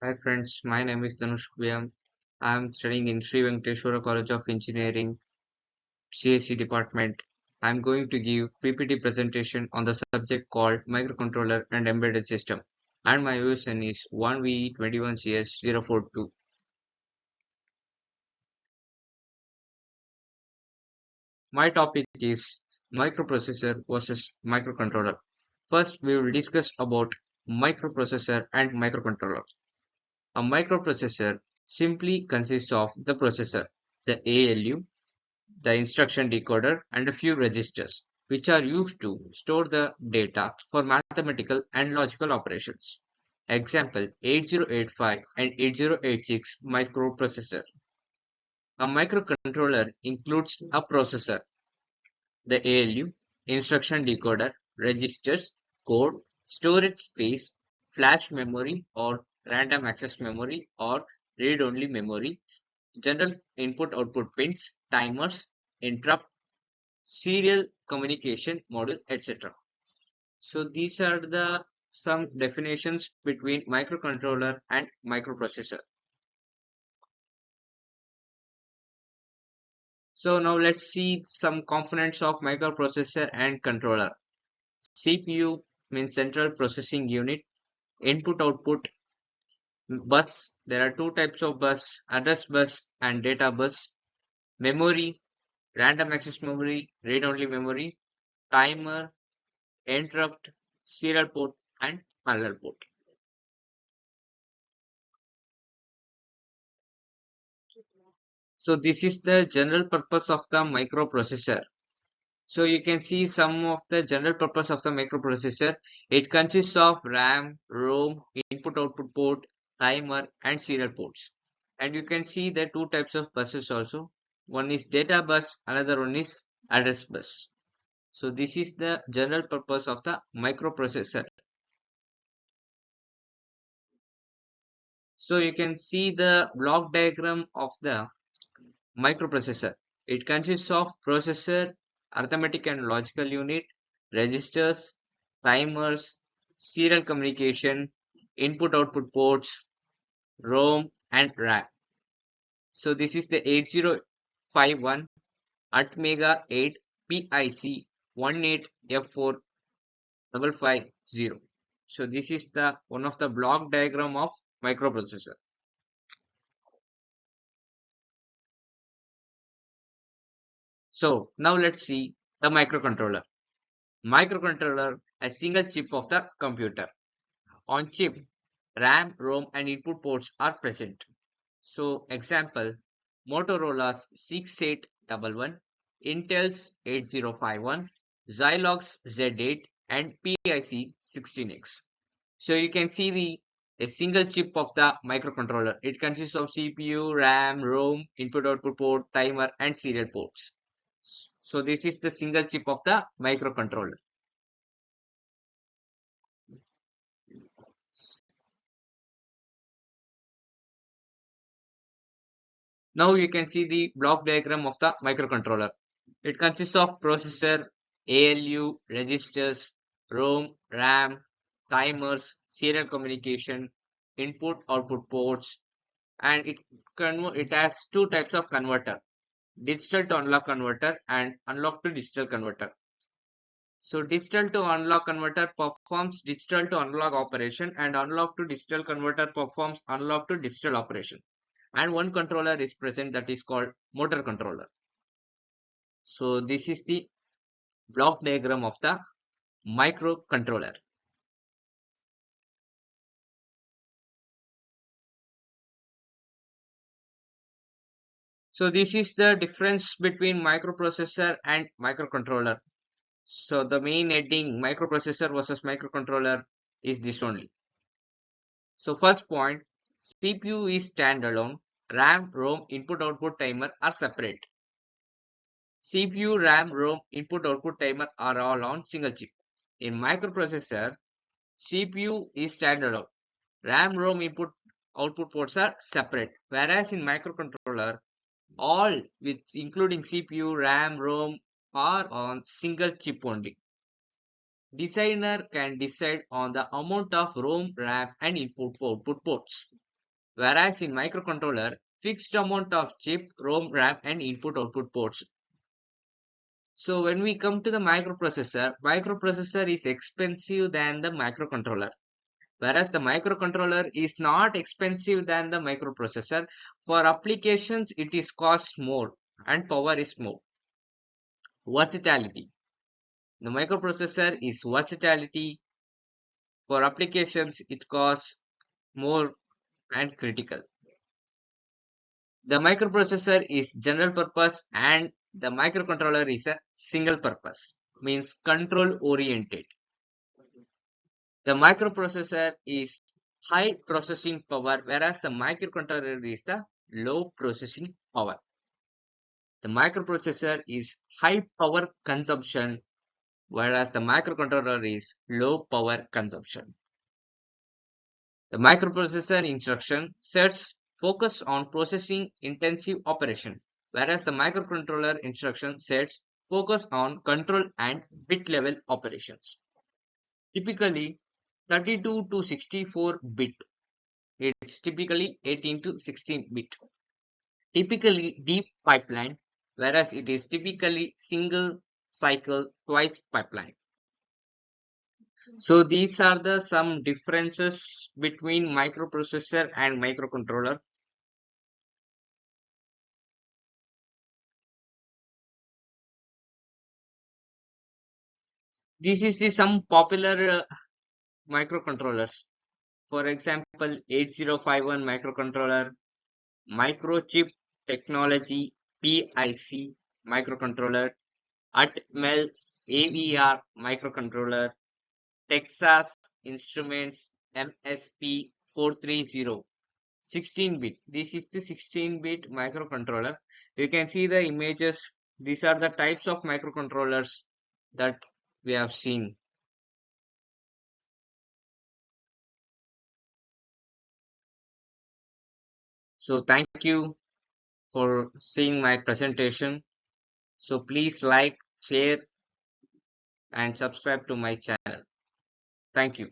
Hi friends, my name is Dhanush Vyam. I am studying in Sri Venkateswara College of Engineering, CSE department. I am going to give PPT presentation on the subject called Microcontroller and Embedded System. And my version is 1V21CS042. My topic is microprocessor versus microcontroller. First, we will discuss about microprocessor and microcontroller. A microprocessor simply consists of the processor, the ALU, the instruction decoder, and a few registers, which are used to store the data for mathematical and logical operations. Example 8085 and 8086 microprocessor. A microcontroller includes a processor, the ALU, instruction decoder, registers, code, storage space, flash memory or random access memory or read-only memory, general input-output pins, timers, interrupt, serial communication module, etc. So these are the some definitions between microcontroller and microprocessor. So now let's see some components of microprocessor and controller. CPU means central processing unit, input output bus. There are two types of bus, address bus and data bus. Memory, random access memory, read only memory, timer, interrupt, serial port and parallel port. So this is the general purpose of the microprocessor. So you can see some of the general purpose of the microprocessor. It consists of RAM, ROM, input output port, timer and serial ports. And you can see the two types of buses also. One is data bus, another one is address bus. So this is the general purpose of the microprocessor. So you can see the block diagram of the microprocessor. It consists of processor, arithmetic and logical unit, registers, timers, serial communication, input-output ports, ROM, and RAM. So this is the 8051 Atmega 8 PIC 18F4550. So this is the one of the block diagram of microprocessor. So now let's see the microcontroller. Microcontroller, a single chip of the computer. On chip, RAM, ROM and input ports are present. So example, Motorola's 6811, Intel's 8051, Zilog's Z8 and PIC 16X. So you can see a single chip of the microcontroller. It consists of CPU, RAM, ROM, input output port, timer and serial ports. So this is the single chip of the microcontroller. Now you can see the block diagram of the microcontroller. It consists of processor, ALU, registers, ROM, RAM, timers, serial communication, input output ports, and it has two types of converter, digital to analog converter and analog to digital converter. So digital to analog converter performs digital to analog operation and analog to digital converter performs analog to digital operation. And one controller is present that is called motor controller. So this is the block diagram of the microcontroller. So this is the difference between microprocessor and microcontroller. So the main heading microprocessor versus microcontroller is this only. So first point, CPU is standalone, RAM, ROM, input output timer are separate. CPU, RAM, ROM, input output timer are all on single chip. In microprocessor, CPU is standalone. RAM, ROM, input output ports are separate. Whereas in microcontroller, all with including CPU, RAM, ROM are on single chip only. Designer can decide on the amount of ROM, RAM and input output ports. Whereas in microcontroller, fixed amount of chip, ROM, RAM and input-output ports. So when we come to the microprocessor is expensive than the microcontroller. Whereas the microcontroller is not expensive than the microprocessor. For applications, it is cost more and power is more. Versatility. The microprocessor is versatility. For applications, it costs more and critical. The microprocessor is general purpose and the microcontroller is a single purpose, means control oriented. The microprocessor is high processing power, whereas the microcontroller is the low processing power. The microprocessor is high power consumption, whereas the microcontroller is low power consumption. The microprocessor instruction sets focus on processing intensive operation, whereas the microcontroller instruction sets focus on control and bit level operations. Typically 32 to 64 bit. It's typically 18 to 16 bit. Typically deep pipeline, whereas it is typically single cycle twice pipeline. So these are the some differences between microprocessor and microcontroller. This is the some popular microcontrollers. For example, 8051 microcontroller, microchip technology PIC microcontroller, Atmel AVR microcontroller, Texas Instruments MSP 430, 16-bit. This is the 16-bit microcontroller. You can see the images. These are the types of microcontrollers that we have seen. So thank you for seeing my presentation. So please like, share and subscribe to my channel. Thank you.